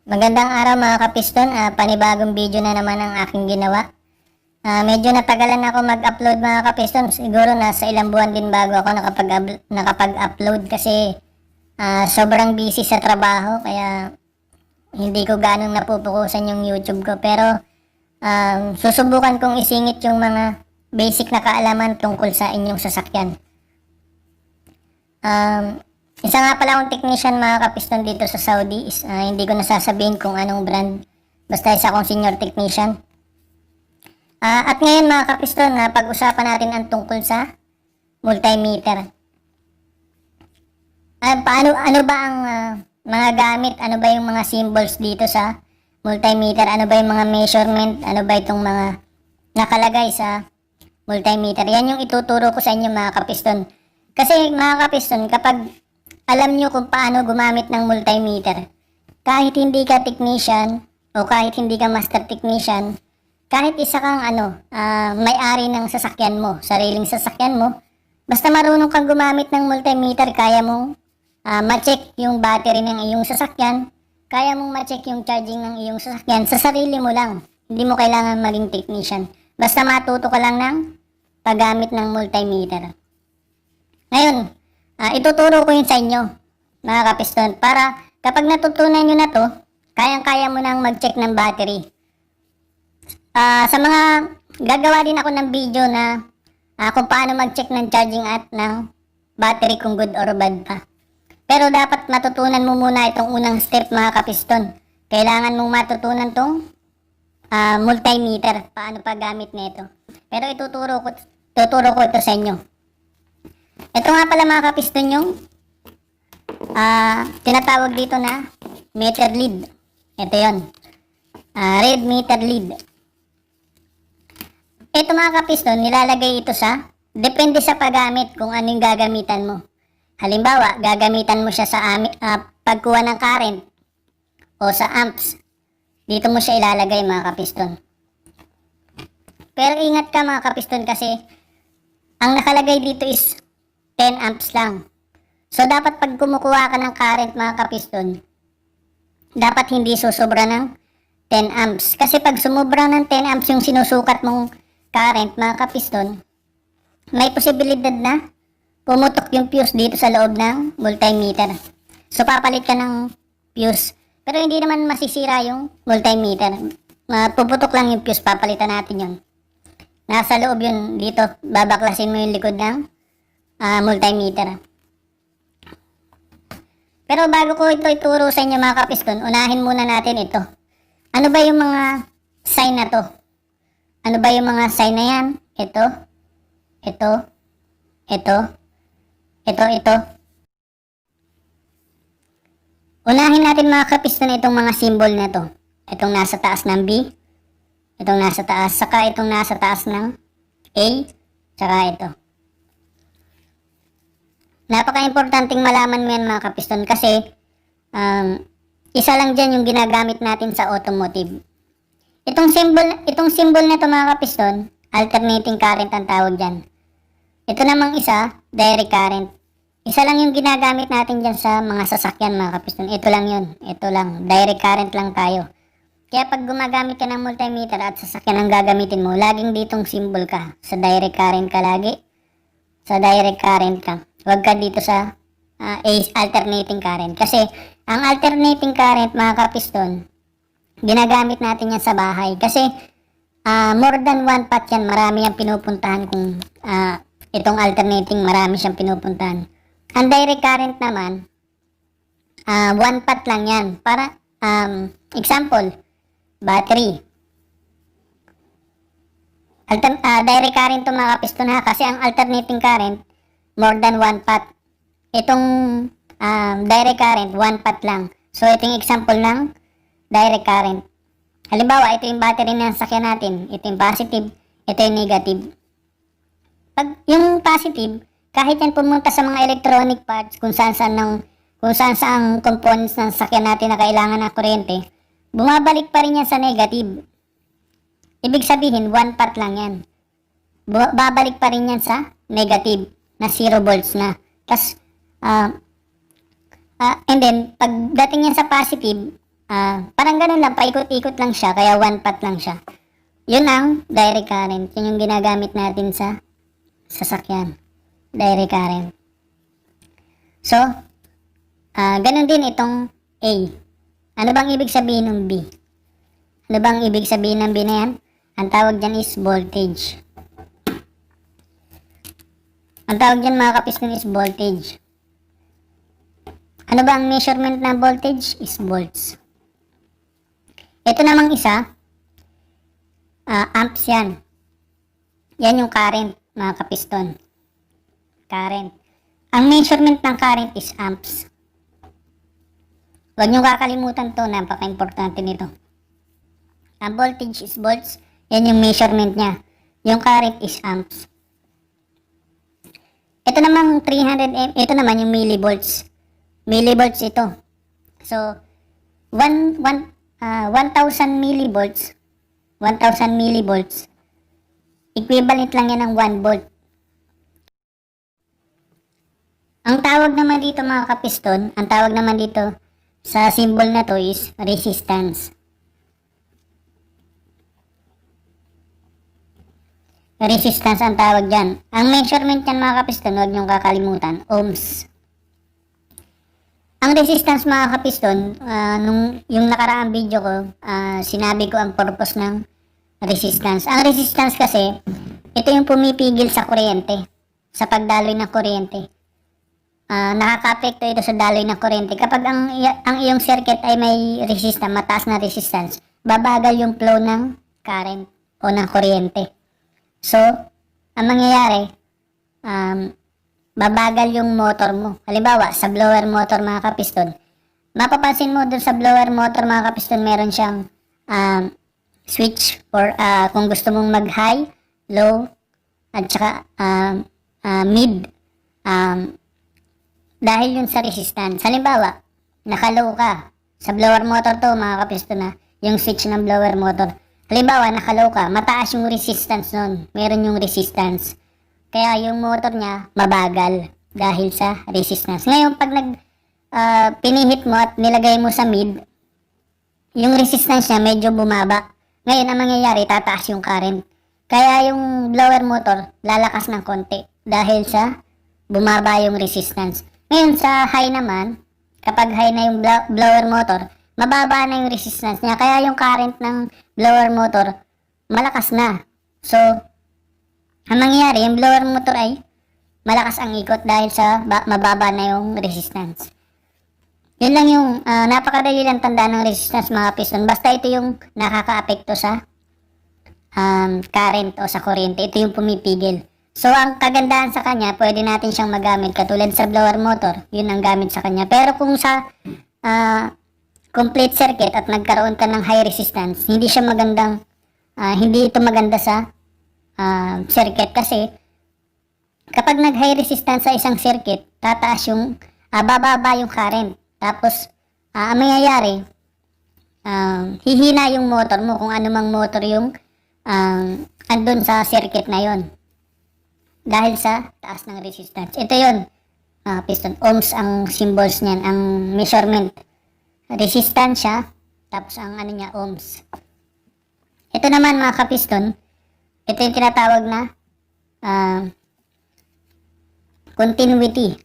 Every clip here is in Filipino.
Magandang araw mga kapiston. Panibagong video na naman ang aking ginawa. Medyo natagalan ako mag-upload mga kapiston. Siguro nasa ilang buwan din bago ako nakapag-upload kasi sobrang busy sa trabaho kaya hindi ko ganong napupukusan yung YouTube ko. Pero susubukan kong isingit yung mga basic na kaalaman tungkol sa inyong sasakyan. Isa nga pala akong technician mga kapiston dito sa Saudi. Hindi ko nasasabihin kung anong brand. Basta isa akong senior technician. At ngayon mga kapiston, pag-usapan natin ang tungkol sa multimeter. Ano ba ang mga gamit? Ano ba yung mga symbols dito sa multimeter? Ano ba yung mga measurement? Ano ba itong mga nakalagay sa multimeter? Yan yung ituturo ko sa inyo mga kapiston. Kasi mga kapiston, kapag alam nyo kung paano gumamit ng multimeter, kahit hindi ka technician o kahit hindi ka master technician, kahit isa kang may-ari ng sasakyan mo, sariling sasakyan mo, basta marunong kang gumamit ng multimeter, kaya mong ma-check yung battery ng iyong sasakyan, kaya mong ma-check yung charging ng iyong sasakyan sa sarili mo lang. Hindi mo kailangan maging technician. Basta matuto ka lang ng paggamit ng multimeter. Ngayon, ituturo ko yun sa inyo, mga kapiston, para kapag natutunan nyo na to, kayang-kaya mo nang mag-check ng battery. Sa mga gagawa din ako ng video na kung paano mag-check ng charging at ng battery kung good or bad pa. Pero dapat matutunan mo muna itong unang step mga kapiston. Kailangan mong matutunan tong multimeter, paano paggamit nito. Pero tuturo ko ito sa inyo. Ito nga pala mga kapiston yung tinatawag dito na meter lead. Ito yon, red meter lead. Ito mga kapiston, nilalagay ito depende sa paggamit kung ano yung gagamitan mo. Halimbawa, gagamitan mo siya sa pagkuha ng current o sa amps. Dito mo siya ilalagay mga kapiston. Pero ingat ka mga kapiston kasi ang nakalagay dito is 10 amps lang. So, dapat pag kumukuha ka ng current mga kapiston, dapat hindi susobra ng 10 amps. Kasi pag sumobra ng 10 amps yung sinusukat mong current mga kapiston, may posibilidad na pumutok yung fuse dito sa loob ng multimeter. So, papalit ka ng fuse. Pero hindi naman masisira yung multimeter. Puputok lang yung fuse, papalitan natin yun. Nasa loob yun dito, babaklasin mo yung likod ng multimeter. Pero bago ko ito ituro sa inyo mga kapiston, unahin muna natin ito. Ano ba yung mga sign na to? Ano ba yung mga sign na yan? Ito. Unahin natin mga kapiston itong mga symbol na to. Itong nasa taas ng B, itong nasa taas, saka itong nasa taas ng A, saka ito. Napaka-importanting malaman mo yan mga kapiston kasi isa lang dyan yung ginagamit natin sa automotive. Itong symbol na to mga kapiston, alternating current ang tawag dyan. Ito namang isa, direct current. Isa lang yung ginagamit natin dyan sa mga sasakyan mga kapiston. Ito lang yun. Ito lang. Direct current lang tayo. Kaya pag gumagamit ka ng multimeter at sasakyan ang gagamitin mo, laging ditong symbol ka. Sa direct current ka lagi. Sa direct current ka. Huwag ka dito sa alternating current. Kasi ang alternating current mga kapiston, ginagamit natin yan sa bahay. Kasi more than one path yan. Marami yung pinupuntahan kung itong alternating, marami siyang pinupuntahan. Ang direct current naman, one path lang yan. Para, example, battery. Direct current to mga kapiston ha. Kasi ang alternating current, more than one path. Itong direct current, one path lang. So, ito yung example ng direct current. Halimbawa, ito yung battery ng sasakyan natin. Ito yung positive, ito yung negative. Pag yung positive, kahit yan pumunta sa mga electronic parts, kung saan ang components ng sasakyan natin na kailangan ng kuryente, bumabalik pa rin yan sa negative. Ibig sabihin, one path lang yan. Babalik pa rin yan sa negative. Na 0 volts na. Tapos, and then, pagdating yan sa positive, Parang ganun lang, paikot-ikot lang siya, kaya one path lang siya. Yun ang direct current. Yun yung ginagamit natin sa sasakyan. Direct current. So, ganun din itong A. Ano bang ibig sabihin ng B? Ano bang ibig sabihin ng B na yan? Ang tawag dyan is voltage. Ang tawag dyan mga kapiston is voltage. Ano ba ang measurement ng voltage? Is volts. Ito namang isa, amps yan. Yan yung current, mga kapiston. Current. Ang measurement ng current is amps. Huwag niyong kakalimutan to, napaka-importante nito. Ang voltage is volts, yan yung measurement niya. Yung current is amps. Ito namang 300 ito naman yung millivolts. Millivolts ito. So, 1,000 millivolts, 1,000 millivolts, equivalent lang yan ng 1 volt. Ang tawag naman dito mga kapiston, ang tawag naman dito sa symbol na to is resistance. Resistance ang tawag dyan. Ang measurement yan mga kapiston, huwag niyong kakalimutan, ohms. Ang resistance mga kapiston, nung yung nakaraang video ko, sinabi ko ang purpose ng resistance. Ang resistance kasi, ito yung pumipigil sa kuryente, sa pagdaloy ng kuryente. Nakaka-apekto ito sa daloy ng kuryente. Kapag ang iyong circuit ay may resistance, mataas na resistance, babagal yung flow ng current o ng kuryente. So, ang mangyayari, babagal yung motor mo. Halimbawa, sa blower motor mga kapiston, mapapansin mo dun sa blower motor mga kapiston, meron siyang switch for kung gusto mong mag-high, low, at saka mid. Dahil yun sa resistance. Halimbawa, naka-low ka. Sa blower motor to mga kapiston na, yung switch ng blower motor. Halimbawa, naka-low ka, mataas yung resistance nun. Meron yung resistance. Kaya yung motor niya mabagal dahil sa resistance. Ngayon, pag pinihit mo at nilagay mo sa mid, yung resistance niya medyo bumaba. Ngayon, ang mangyayari, tataas yung current. Kaya yung blower motor, lalakas ng konti dahil sa bumaba yung resistance. Ngayon, sa high naman, kapag high na yung blower motor, mababa na yung resistance niya. Kaya yung current ng blower motor, malakas na. So, ang mangyayari, yung blower motor ay malakas ang ikot dahil sa mababa na yung resistance. Yun lang yung napakadali lang tandaan ng resistance mga piston. Basta ito yung nakaka-apekto sa current o sa kuryente. Ito yung pumipigil. So, ang kagandahan sa kanya, pwede natin siyang magamit. Katulad sa blower motor, yun ang gamit sa kanya. Pero kung sa complete circuit at nagkaroon ka ng high resistance, hindi siya magandang, hindi ito maganda sa circuit kasi kapag nag-high resistance sa isang circuit, tataas yung, bababa yung current. Tapos, ang mangyayari, hihina yung motor mo kung anumang motor yung andun sa circuit na yon dahil sa taas ng resistance. Ito yun, piston. Ohms ang symbols niyan, ang measurement. Resistance siya, tapos ang ano niya, ohms. Ito naman mga kapiston, ito yung tinatawag na continuity.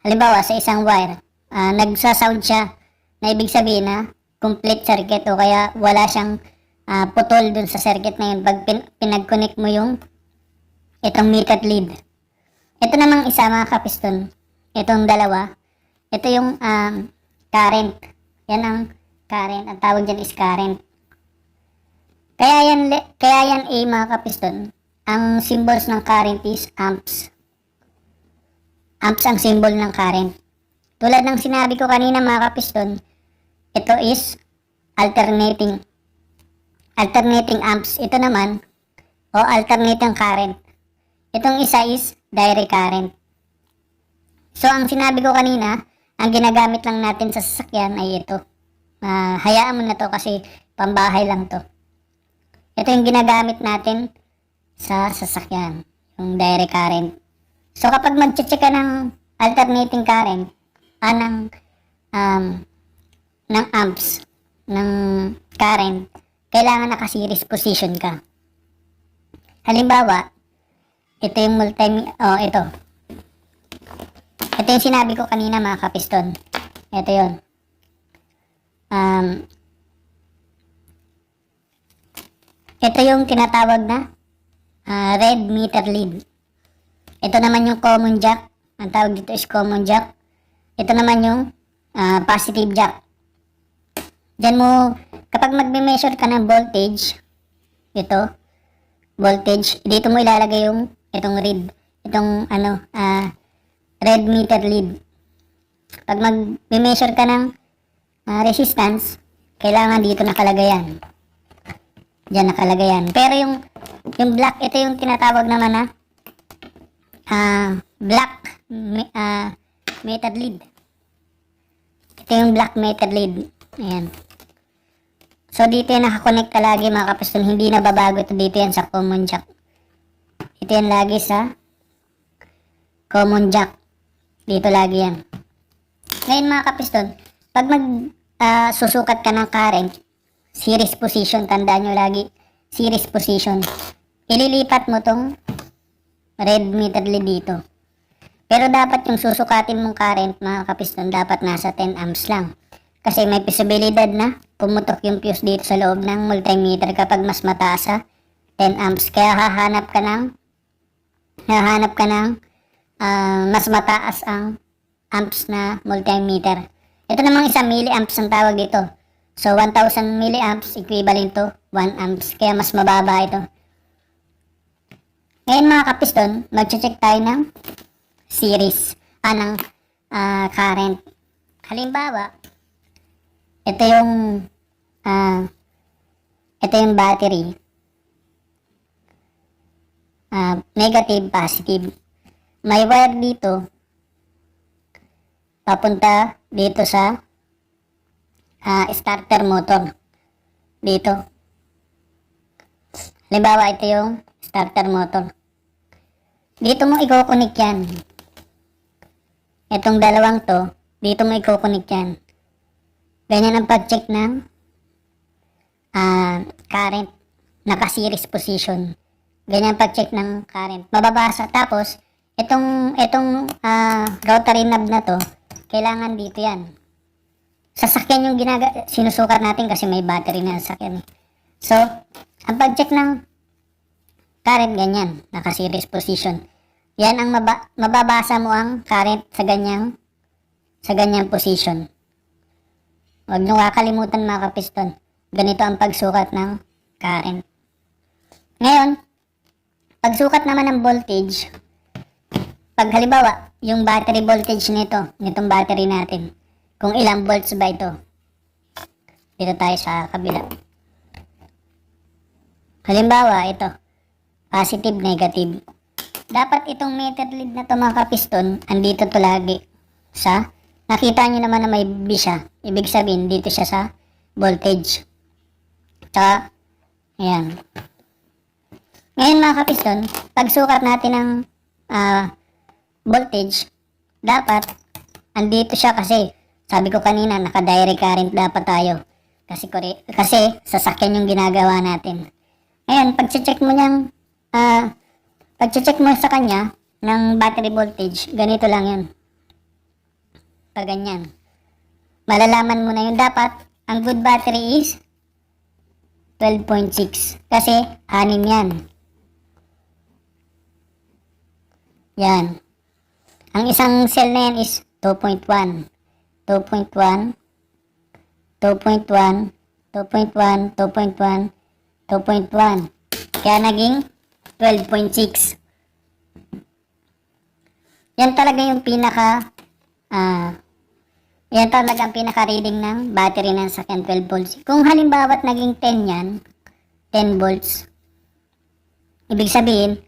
Halimbawa, sa isang wire, nagsasound siya na ibig sabihin na complete circuit o kaya wala siyang putol dun sa circuit na yun pag pinag-connect mo yung itong metered lead. Ito namang isa mga kapiston, itong dalawa, ito yung current. Yan ang current, ang tawag dyan is current. Kaya yan A mga kapiston, ang symbols ng current is amps. Amps ang symbol ng current. Tulad ng sinabi ko kanina mga kapiston, ito is alternating amps. Ito naman, o alternating current. Itong isa is direct current. So, ang sinabi ko kanina, ang ginagamit lang natin sa sasakyan ay ito. Hayaan mo na to kasi pambahay lang to. Ito yung ginagamit natin sa sasakyan, yung direct current. So, kapag mag-check ka ng alternating current, ng amps, ng current, kailangan naka-series position ka. Halimbawa, ito yung ito. Ito yung sinabi ko kanina mga kapiston. Ito yun. Ito yung tinatawag na red meter lead. Ito naman yung common jack. Ang tawag dito is common jack. Ito naman yung positive jack. Diyan mo, kapag magme-measure ka ng voltage, ito, voltage, dito mo ilalagay yung itong red meter lead. Pag mag-measure ka ng resistance, kailangan dito nakalagay yan. Diyan nakalagay yan. Pero yung black, ito yung tinatawag naman na black meter lead. Ito yung black meter lead. Ayan. So, dito yan nakakonekta lagi mga kapiston. Hindi na babago ito. Dito yan sa common jack. Ito yan lagi sa common jack. Dito lagi yan. Ngayon mga kapiston, pag susukat ka ng current, series position, tandaan nyo lagi, series position. Ililipat mo tong red meter lead dito. Pero dapat yung susukatin mong current, mga kapiston, dapat nasa 10 amps lang. Kasi may posibilidad na pumutok yung fuse dito sa loob ng multimeter kapag mas mataas sa 10 amps. Kaya hahanap ka ng mas mataas ang amps na multimeter. Ito namang 1 milliamps ang tawag dito. So, 1,000 milliamps equivalent to 1 amps. Kaya mas mababa ito. Ngayon mga kapiston, mag-check tayo ng series ng current. Halimbawa, ito yung battery. Negative, positive. May wire dito. Papunta dito sa starter motor. Dito. Halimbawa, ito yung starter motor. Dito mo i-connect yan. Itong dalawang to, dito mo i-connect yan. Ganyan ang pag-check ng current. Naka-series position. Ganyan ang pag-check ng current. Mababasa. Tapos, itong rotary knob na to, kailangan dito yan. Sasakyan yung sinusukat natin kasi may battery na sasakyan. So, ang pag-check ng current ganyan, naka-series position. Yan ang mababasa mo ang current sa ganyang position. Huwag nyo kakalimutan mga kapiston. Ganito ang pagsukat ng current. Ngayon, pagsukat naman ng voltage, pag halimbawa, yung battery voltage nitong battery natin, kung ilang volts ba ito. Dito tayo sa kabila. Halimbawa, ito. Positive, negative. Dapat itong meter lead na to mga kapiston, andito to lagi. Nakita nyo naman na may B siya. Ibig sabihin, dito siya sa voltage. Tsaka, ayan. Ngayon mga kapiston, pagsukat natin ng voltage, dapat, andito siya kasi, sabi ko kanina, naka-direct current dapat tayo. Kasi sasakyan yung ginagawa natin. Ngayon, pag-check mo sa kanya ng battery voltage, ganito lang yun. Pag ganyan. Malalaman mo na yun. Dapat, ang good battery is 12.6. Kasi, 6 yan. Yan. Ang isang cell na yan is 2.1. 2.1. 2.1. 2.1. 2.1. 2.1. Kaya naging 12.6. Yan talaga yung yan talaga ang pinaka-reading ng battery ng sakyan, 12 volts. Kung halimbawa naging 10 yan, 10 volts, ibig sabihin,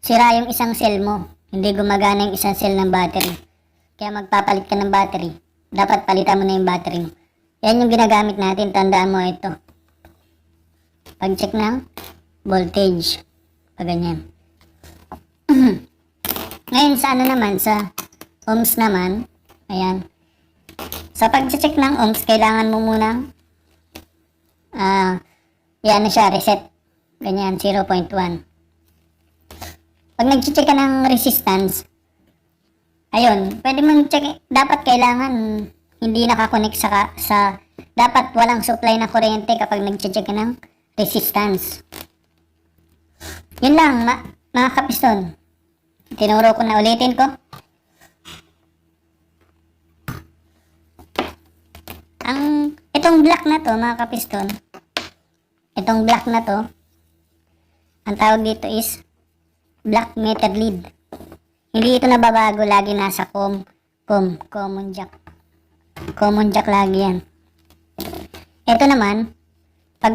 sira yung isang cell mo. Hindi gumagana yung isang cell ng battery. Kaya magpapalit ka ng battery. Dapat palitan mo na yung battery mo. Yan yung ginagamit natin. Tandaan mo ito. Pag-check ng voltage. Pag ganyan. Ngayon sa naman, sa ohms naman, ayan. Sa pag-check ng ohms, kailangan mo muna yan na siya, reset. Ganyan, 0.1. Pag nag-check ka ng resistance, ayun, pwede mong check, dapat kailangan hindi nakakonect dapat walang supply na kuryente kapag nag-check ka ng resistance. Yun lang, mga kapiston. Tinuro ko na, ulitin ko. Itong black na to, mga kapiston, itong black na to, ang tawag dito is black meter lead. Hindi ito nababago, lagi nasa common jack. Common jack lagi yan. Ito naman, pag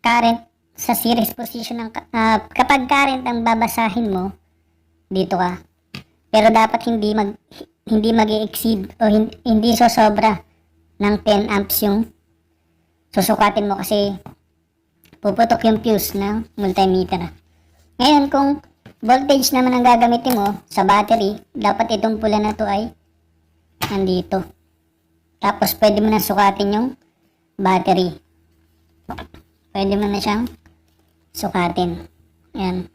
current sa series position kapag current ang babasahin mo, dito ka. Pero dapat hindi mag-exceed o hindi sosobra ng 10 amps yung susukatin mo kasi puputok yung fuse ng multimeter. Ngayon, kung voltage naman ang gagamitin mo sa battery, dapat itong pula na to ay nandito. Tapos, pwede mo na sukatin yung battery. Pwede mo na siyang sukatin. Ayan.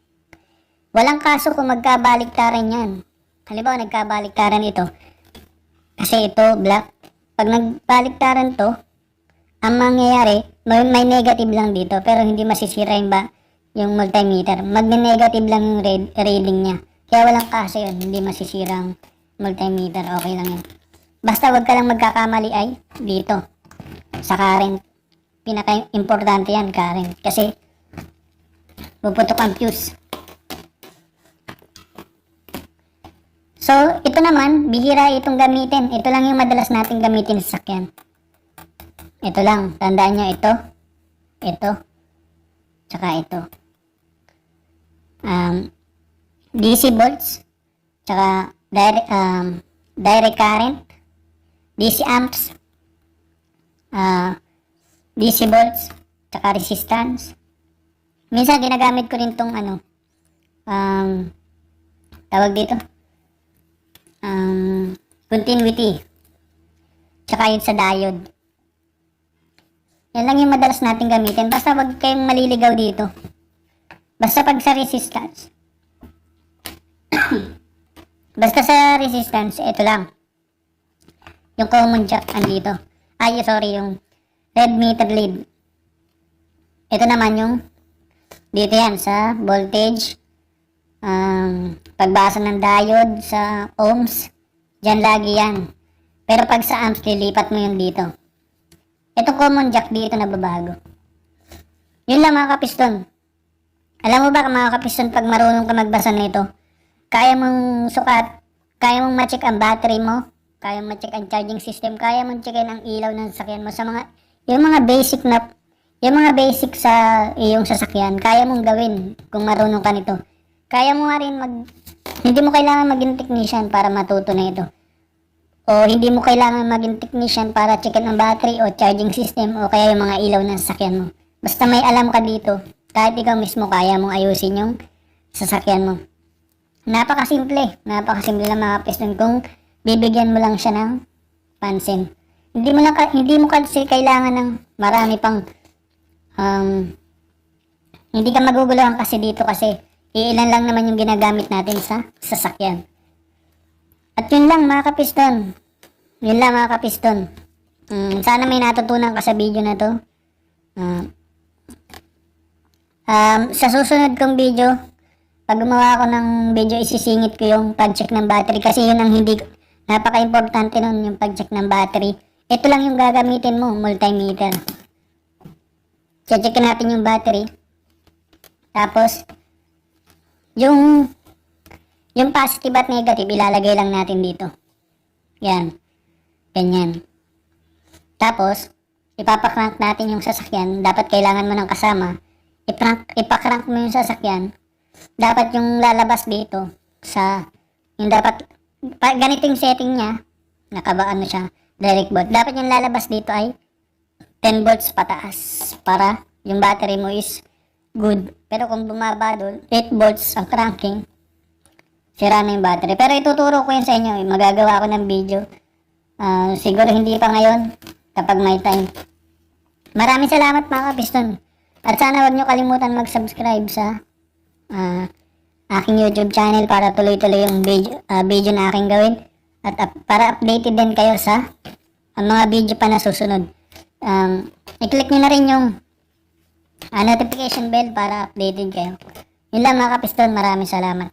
Walang kaso kung magkabaliktaran yan. Halimbawa, nagkabaliktaran ito. Kasi ito, black. Pag nagbaliktaran to, ang mangyayari, may negative lang dito, pero hindi masisira yung multimeter. Magne-negative lang yung reading niya. Kaya walang kaso yun, hindi masisira ang multimeter. Okay lang yun. Basta wag ka lang magkakamali ay dito, sa current. Pinaka-importante yan, current. Kasi, puputok ang fuse. So, ito naman, bihira itong gamitin. Ito lang yung madalas natin gamitin sa sakyan. Ito lang, tandaan nyo ito, tsaka ito. DC volts, tsaka direct current, DC amps, DC volts, tsaka resistance. Minsan ginagamit ko rin tong tawag dito, continuity, tsaka yun sa diode. Yan lang yung madalas natin gamitin. Basta wag kayong maliligaw dito. Basta pag sa resistance. Basta sa resistance, ito lang. Yung common jack andito. Yung red meter lead. Ito naman yung dito yan sa voltage. Pagbasa ng diode sa ohms. Diyan lagi yan. Pero pag sa amps, lilipat mo yung dito. Itong common jack dito nababago. Yun lang mga kapiston. Alam mo ba mga kapiston, pag marunong ka magbasa nito, kaya mong ma-check ang battery mo, kaya mong ma-check ang charging system, kaya mong checkin ang ilaw ng sasakyan mo sa yung mga basic sa iyong sasakyan, kaya mong gawin kung marunong ka nito. Kaya mo nga rin hindi mo kailangan maging technician para matuto na ito. O hindi mo kailangan maging technician para checkin ang battery o charging system o kaya yung mga ilaw ng sasakyan mo. Basta may alam ka dito, kahit ikaw mismo kaya mong ayusin yung sasakyan mo. Napakasimple lang mga piston kung bibigyan mo lang siya ng pansin. Hindi mo kasi kailangan ng marami pang hindi ka maguguluhan kasi dito kasi iilan lang naman yung ginagamit natin sa sasakyan. At yun lang mga kapiston. Sana may natutunan ka sa video na to. Sa susunod kong video, pag gumawa ako ng video, isisingit ko yung pag-check ng battery kasi yun ang napaka-importante nun, yung pag-check ng battery. Ito lang yung gagamitin mo, multimeter. Checkin natin yung battery. Tapos, yung positive at negative, ilalagay lang natin dito. Yan. Ganyan. Tapos, ipapakrank natin yung sasakyan. Dapat kailangan mo ng kasama. Ipakrank mo yung sasakyan. Dapat yung lalabas dito ganito yung setting niya. Nakabaan mo siya. Direct volt. Dapat yung lalabas dito ay 10 volts pataas. Para yung battery mo is good. Pero kung bumaba doon, 8 volts ang cranking, sira na yung battery. Pero ituturo ko yun sa inyo. Magagawa ko ng video. Siguro hindi pa ngayon kapag may time. Maraming salamat mga kapiston. At sana wag nyo kalimutan mag-subscribe sa aking YouTube channel para tuloy-tuloy yung video na aking gawin. At para updated din kayo sa mga video pa na susunod. I-click nyo na rin yung notification bell para updated kayo. Yun lang mga kapiston, maraming salamat.